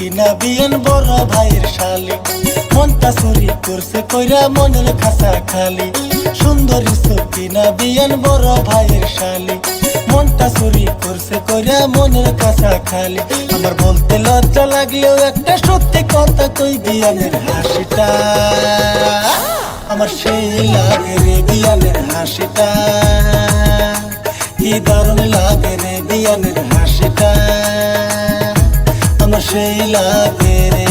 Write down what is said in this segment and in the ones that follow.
কিনা বিয়ান বড় ভাইয়ের শালি, মনটা চুরি করছে কইরা মনের খাসা খালি। সুন্দরী কিনা বিয়ান বড় ভাইয়ের শালি, মনটা চুরি করছে কইরা মনের খাসা খালি। আমার বলতে লজ্জা লাগলেও একটা সত্যি কথা কই, বিয়ানের হাসিটা আমার সেই লাগে রে, বিয়ানের হাসিটা কি দারুণ লাগে রে, বিয়ানের হাসিটা আমার সেই লাগে রে।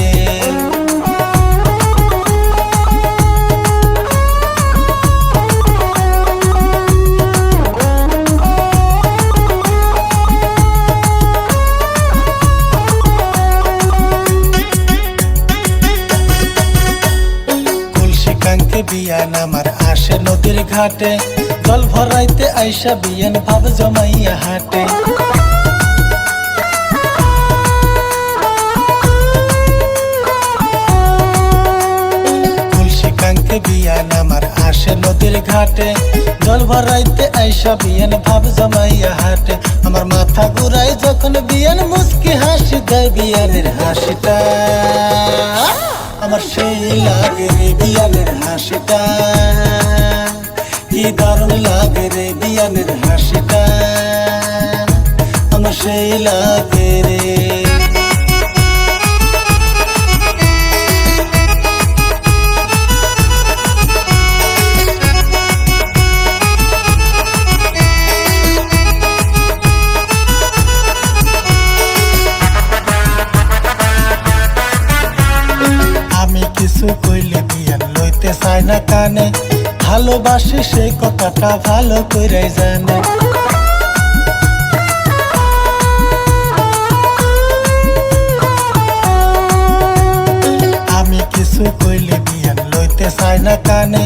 বিয়ান আমার আসে নদীর ঘাটে, জল ভরাইতে আইসা বিয়ান ভাব জমাইয়া হাটে। তুলসী কাঙ্কে বিয়ান আমার আসে নদীর ঘাটে, জল ভরাইতে আইসা বিয়ান ভাব জমাইয়া হাটে। আমার মাথা ঘুরাই যখন বিয়ান মুচকি হাসি দেয়, বিয়ানের হাসিটা আমার সেই লাগে রে, বিয়ানের হাসিটা কি দারুণ লাগে রে, বিয়ানের হাসিটা আমার সেই লাগে রে। কিছু কইলে বিয়ান লইতে চায় না কানে, ভালোবাসি সেই কথাটা ভালো করে জানে। আমি কিছু কইলে বিয়ান লইতে চায় না কানে,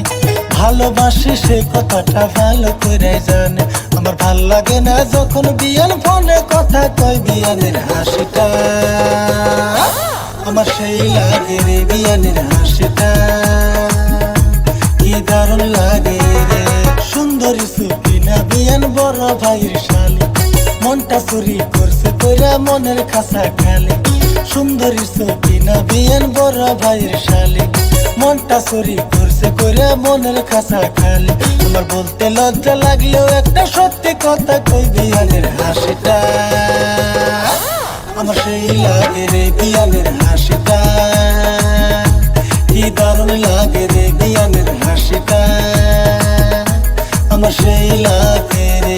ভালোবাসি সেই কথাটা ভালো করে জানে। আমার ভাল লাগে না যখন বিয়ান ফোনে কথা কয়, বিয়ানের হাসিটা আমার সেই লাগে রে, বিয়ানের হাসিটা কি দারুণ লাগে রে। সুন্দরী সুকিনা বিয়ান বড় ভাইয়ের শালি, মনটা চুরি করছে কইরা মনের খাসা খালি। সুন্দরী সুকিনা বিয়ান বড় ভাইয়ের শালি, মনটা চুরি করছে কইরা মনের খাসা খালি। আমার বলতে লজ্জা লাগলেও একটা সত্যি কথা কই, বিয়ানের হাসিটা আমার সেই লাগে রে, বিয়ানের হাসিটা কি দারুণ লাগে রে, বিয়ানের হাসিটা আমার সেই লাগে রে।